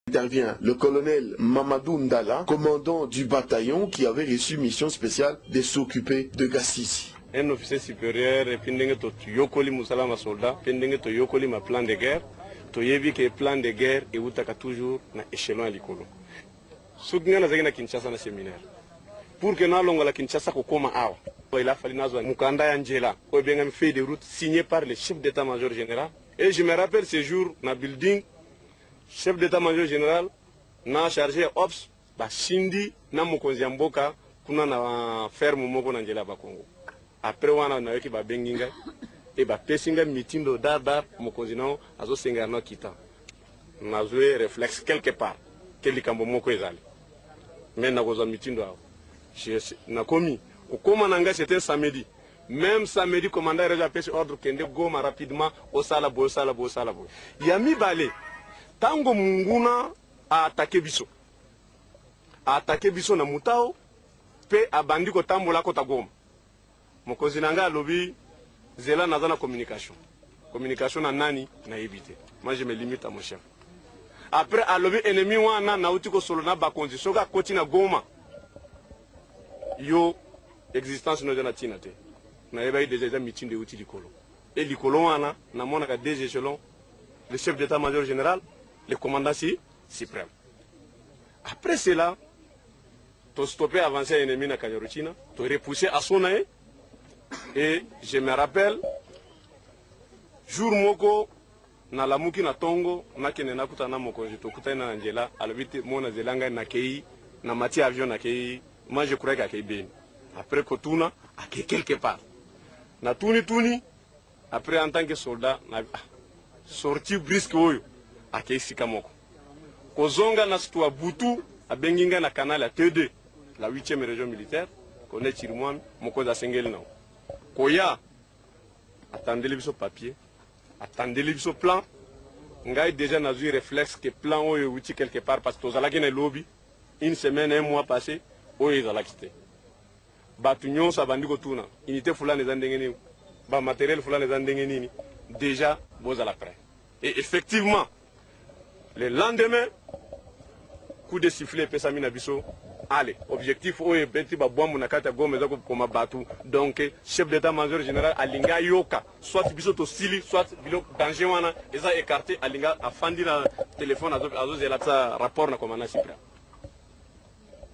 Intervient le colonel Mamadou Ndala, commandant du bataillon qui avait reçu mission spéciale de s'occuper de Gassisi. Un officier supérieur, et puis yokoli musalama soldat, puis yokoli ma plan de guerre, to yebi que plan de guerre et utaka toujours na échelon à l'école. Soudina na zagina Kinshasa na séminaire. Pour que na longa la Kinshasa ko koma awa. Il a fallu nazo mukanda ya Angela, ko benga feuille de route signée par le chef d'état-major général. Et je me rappelle ce jour na building, chef d'état-major général na chargé ops ba shindi na mokonzi ya mboka kuna na ferme moko na Angela ba Congo. Après wana na yoki ba benginga et ba pesinga mitindo dar mokonzi nao azo senga na kita. Na joué réflexe quelque part que likambo moko ezali. Mais na goza mitindo awo. Na komi au commandant c'était samedi. Même samedi commandant a fait ordre kende goma rapidement au salabo. Yami balé tango munguna a attaqué biso. A attaqué biso na mutao pe abandi ko tambola ko tagoma. Mokonzi nanga lobby zela nazana communication. Communication na nani na éviter. Moi je me limite à mon chef. Après à lobby ennemi wana na uti ko solo na bakonzi soka koti na goma. Yo existence no jana tinate. Na yeba déjà meeting de uti likolo. Et likolo wana na mona ka deux échelons, le chef d'état-major général, le commandant suprême. Après cela, tu stoppé avancer ennemi na Kanyaruchina, tu repoussé à Sonae. Et je me rappelle, jour moko, na lamuki na tongo, na kene na kuta na moko, je te kuta na Angela, alobite mona zelanga na kei, na mati avion na kei, moi je croyais qu'à kei bien. Après Kotuna, à kei quelque part. Na tuni, après en tant que soldat, na sorti brisque oyo, à kei sikamoko. Kozonga na situa butu, a benginga na canal à T2, la 8e région militaire, connaît Chirimouam, moko za sengeli na. Koya, attendez le papier, attendez le plan. Ngai déjà n'a eu réflexe que plan ou outil quelque part parce que aux alaki na lobby, une semaine, un mois passé, ou ils alaki te. Batunyon sa bandi kotuna, unité fulani zandengeni, ba matériel fulani zandengeni, déjà boz à la près. Et effectivement, le lendemain, coup de sifflet pesami na biso. Allez, objectif oye beti ba boamu na kata gome zako koma batu. Donc chef d'état-major général alinga yoka, soit biso to sili, soit bilo danger wana eza écarté alinga afandi na téléphone azo zelata rapport na commandant suprême.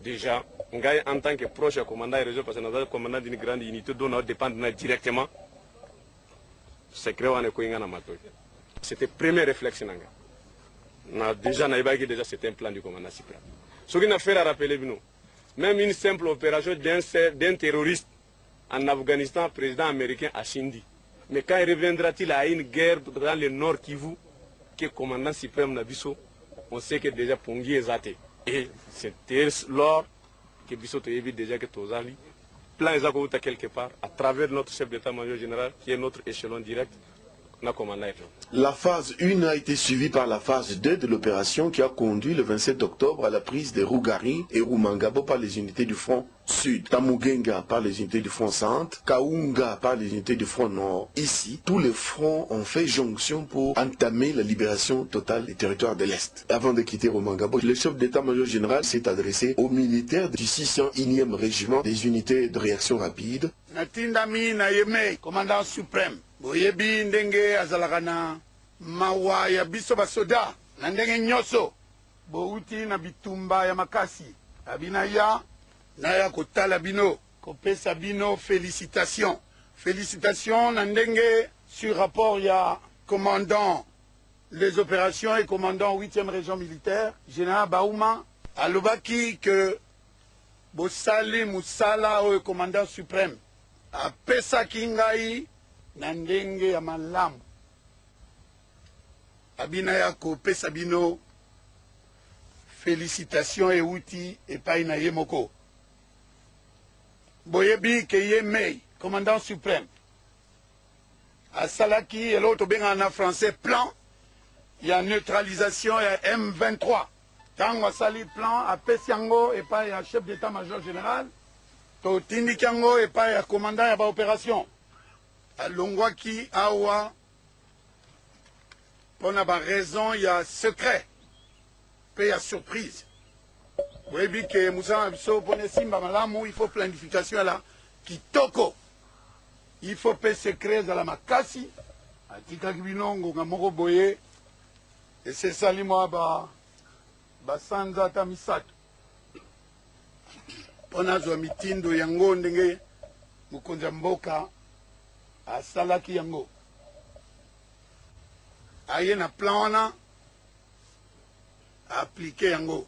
Déjà, ngai en tant que proche commandant région parce que na commandant d'une grande unité dont on dépend directement secret wana ko inga na matoy. C'était premier réflexe nanga. Na déjà na ibaki déjà c'était un plan du commandant suprême. Ce qui n'a fait à rappeler, même une simple opération d'un terroriste en Afghanistan, président américain a Shindi. Mais quand il reviendra-t-il à une guerre dans le nord Kivu, que le commandant suprême Nabiso, on sait que déjà Pongi est zaté. Et c'était lors que Bisso te évite déjà que Tozali, plan est quelque part, à travers notre chef d'état-major général, qui est notre échelon direct. La phase 1 a été suivie par la phase 2 de l'opération qui a conduit le 27 octobre à la prise de Rougari et Rumangabo par les unités du front sud, Tamugenga par les unités du front centre, Kaunga par les unités du front nord. Ici, tous les fronts ont fait jonction pour entamer la libération totale des territoires de l'Est. Avant de quitter Rumangabo, le chef d'état-major général s'est adressé aux militaires du 601e régiment des unités de réaction rapide. Natindami Nayeme, commandant suprême. Boyebi ndenge azalakana mawa ya biso basoda na ndenge nyoso bouti na bitumba ya makasi abina ya na ya kotala bino kopesa bino félicitations na ndenge sur rapport ya commandant les opérations et commandant 8e région militaire général Baouma alobaki que bosali musala o commandant suprême apesa kingai Nandenge ya malamu abina ya kopesa bino félicitations et outi epai na ye moko boyebi ke ye mei commandant suprême asalaki eloko tobenga na français plan ya neutralisation ya M23 tango asali plan apesi yango epai ya chef d'état-major général totindiki yango epai ya commandant ya baopération alongwaki awa pona ba raison ya secret paye à surprise. Vous voyez bien que Moussa Abisso, pour Simba Malamu, il faut planification là, qui toko. Il faut payer secret à la makasi. Atika Kibinongo, Gamoro Boye. Et c'est ça, moi, Sanza Tamisato. Ponazo mitindo yango ndenge mukonza mboka asalaki yango. Aye na plan wana appliqué yango.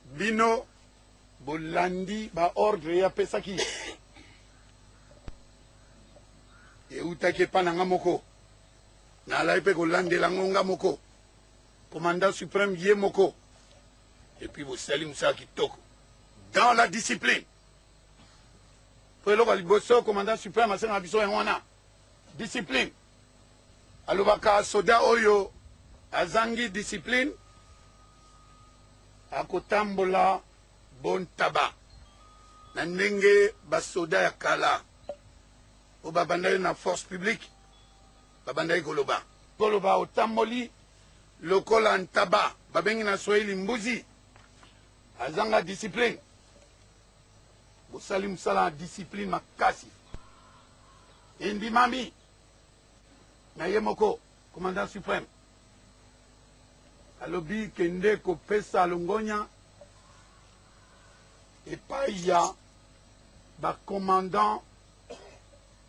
Bino bolandi ba ordre ya pesaki. E utake pananga moko. Na la ipe kolande langonga moko. Commandant suprême ye moko. Et puis vous saluez Moussa Kitoko. Dans la discipline. Pour le commandant suprême, c'est un discipline. Alobaka soda oyo azangi discipline. Akotambola bon tabac. Nandenge basoda ya kala. O babandaye na force publique. Babandaye koloba. Koloba otamboli lokola ntaba. Babengi na Swahili mbuzi. Azanga discipline. Bosali musala discipline makasi. Indi mami. Na yemoko, commandant suprême. Alobi kende ko pesa longonya. Et pas il y a ba commandant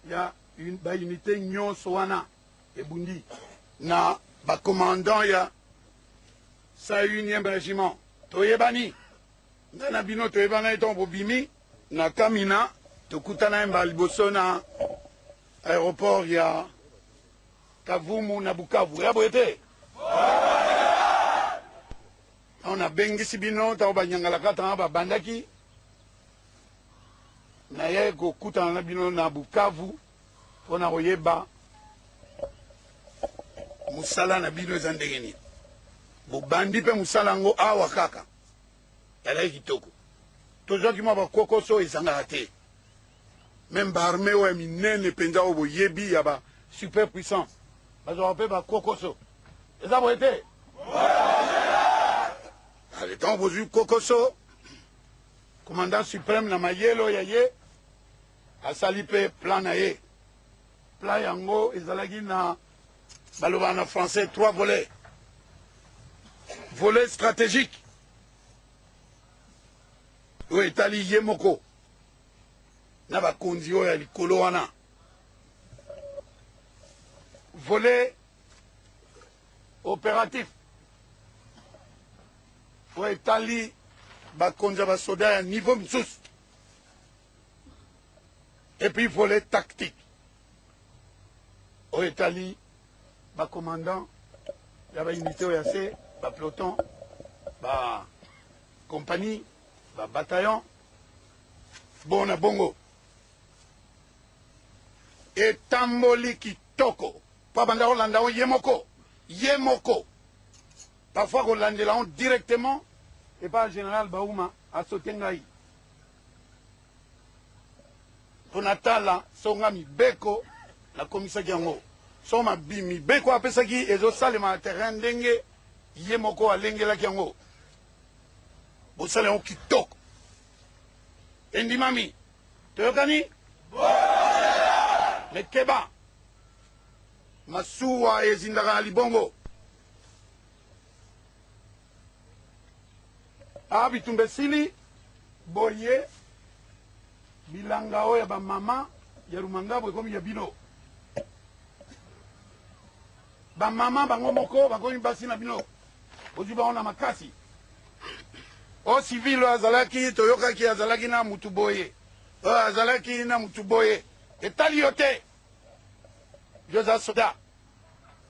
ya une ba unité nyonso wana e bundi na ba commandant ya sa 1e régiment. Toyebani. Nana bino toyebana eton bobimi na Kamina tokutana mba liboso na aéroport ya Kavumu na Bukavu. Ya boete. On a bengisi bino ta banyangala kata ba bandaki na ye ko kutana na bino na Bukavu pona koyeba musala na bino ezandengeni. Bo bandi pe musala ngo awa kaka. Elle kitoko. Toujours qui m'a ba kokoso ezanga te. Même ba armée ou minene penza obo yebi ya ba super puissant. Ba zo pe ba kokoso. Eza bo été. Allez temps vous kokoso. Commandant suprême na mayelo yaye asali pe plan na ye. Plan yango ezalaki na baloba na français 3 volets. Volet stratégique. Oyo etali ye moko na bakonzi oyo ya likolo wana. Volet opératif oyo etali bakonzi ya basoda ya niveau mosusu. Et puis volet tactique oyo etali bacommandant ya baunité oyo ya se bapeloton bacompagnie ba bataillon bona bongo etamboli kitoko pa banda olanda o yemoko parfois kolandela on directement et pas général Baouma a sauté ngai ponatala songa mibeko na komisa yango soma bimi beko apesaki ezosalema terrain ndenge yemoko alengelaki yango. Bosale on kitoko. Endi mami. Toyokani? Le keba. Masuwa ezindaka libongo. Bitumbe sili boye bilanga oya ba mama ya Rumangabo ekomi ya bino. Ba mama bango moko bakomi basi na bino. Oziba ona makasi. O civil azalaki toyokaki azalaki na mutuboye. O azalaki na mutuboye. Etali yote. Yoza soda.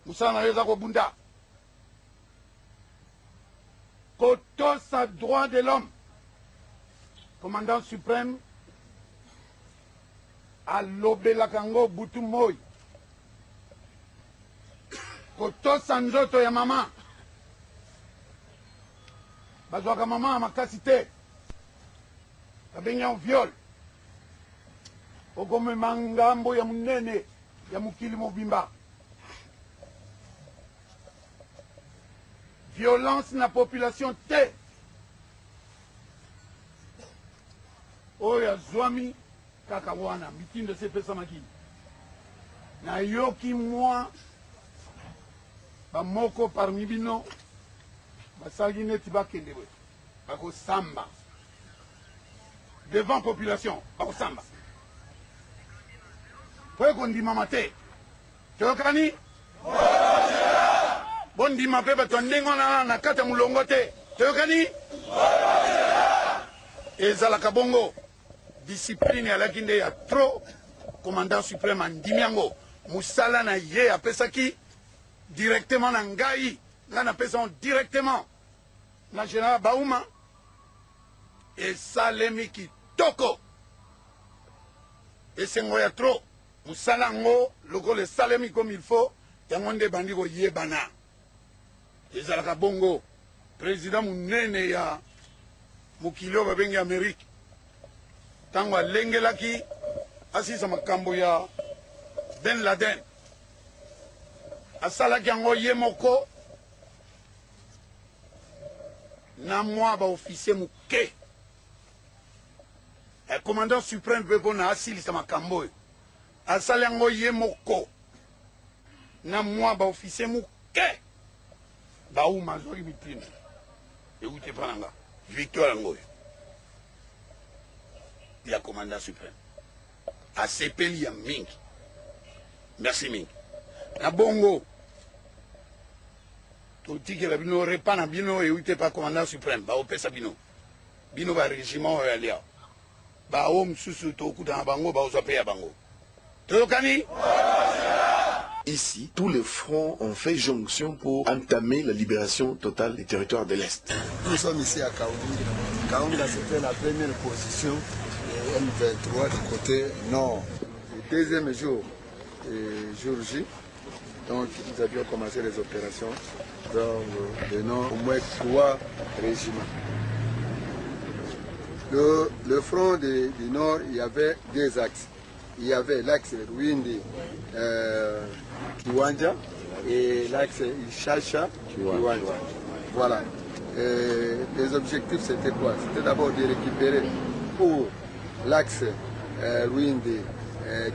Musana yoza kobunda. Kotosa droit de l'homme. Commandant suprême alobela kango butu moi. Kotosa nzoto ya mama. Bazwaka mama makasi te. Kabenya en viol. Ogome mangambo ya munene ya mukili mobimba. violence na population te. Oyo azwami kaka wana mitindo sepesamaki. Na yoki mwa bamoko parmi bino basalaki neti bakende boye bakosamba devant population bakosamba po ekondimama te toyokani bondima mpe bato ndenge wana na kati ya molongo te toyokani ezalaka bongo discipline alaki nde ya trop. Commandant suprême andimi yango musala na ye apesaki directement na ngai nga napesa directement na général Bauma esalemi kitoko esengo ya trop musala ngo lokola esalemi comme il faut yango nde bandi koyebana ezalaka bongo président munene ya mokili oyo babengi Amérique ntango alengelaki asisa makambo ya Ben Laden asalaki yango ye moko na mwa baofisier moke commandant suprême mpe mpona asilisa makambo oyo asali yango ye moko na mwa baofisier moke Bauma azwaki mitino euti epa na nga victoire yango oyo ya commandant suprême asepeli ya mingi merci mingi na bongo totikela bino repas na bino euti epa commandant suprême baopesa bino bino barégiment oyo alia bao mosusu tokutana bango baozwa mpe ya bango toyokani. Ici, tous les fronts ont fait jonction pour entamer la libération totale des territoires de l'Est. Nous sommes ici à Kaounga. Kaounga, c'était la première position et M23 du côté nord. Le deuxième jour, jour J, donc nous avions commencé les opérations dans le nord, au moins 3 régiments. Le front du nord, il y avait 2 axes. Il y avait l'axe Rwindi Kiwanja et l'axe Chacha Kiwanja. Voilà. Et les objectifs c'était quoi? C'était d'abord de récupérer pour l'axe Rwindi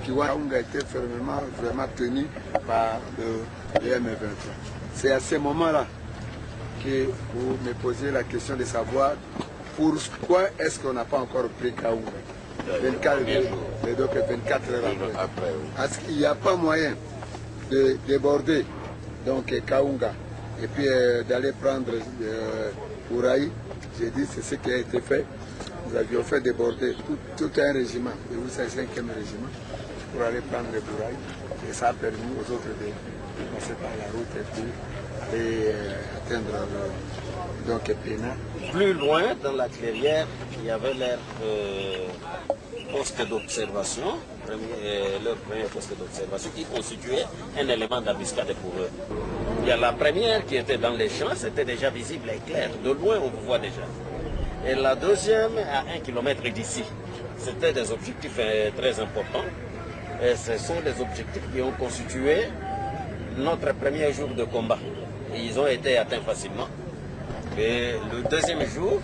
Kiwanja était fermement vraiment tenu par le M23. C'est à ce moment-là que vous me posez la question de savoir pourquoi est-ce qu'on n'a pas encore pris Kaounga. 24 heures après. Parce qu'il n'y a pas moyen de déborder donc Kaounga et puis d'aller prendre Bouraï. J'ai dit c'est ce qui a été fait. Nous avions fait déborder tout un régiment, le 5e régiment, pour aller prendre Bouraï. Et ça a permis aux autres de passer par la route et puis aller atteindre donc Péna. Plus loin, dans la clairière, il y avait leur poste d'observation, leur premier poste d'observation qui constituait un élément d'embuscade pour eux. Il y a la première qui était dans les champs, c'était déjà visible et clair. De loin, on vous voit déjà. Et la deuxième, à 1 kilomètre d'ici. C'était des objectifs très importants. Et ce sont des objectifs qui ont constitué notre premier jour de combat. Et ils ont été atteints facilement. Et le deuxième jour,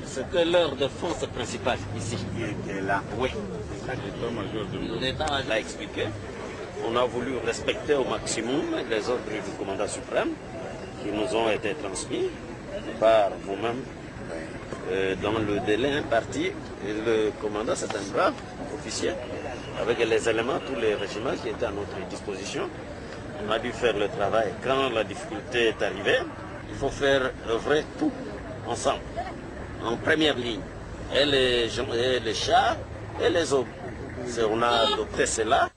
c'était leur défense principale ici. Qui était là. Oui. L'État l'a expliqué. On a voulu respecter au maximum les ordres du commandant suprême qui nous ont été transmis par vous-même dans le délai imparti. Et le commandant, c'est un brave officier avec les éléments, tous les régiments qui étaient à notre disposition. On a dû faire le travail. Quand la difficulté est arrivée, il faut faire œuvrer tout ensemble, en première ligne. Et les chars et les hommes. On a adopté cela.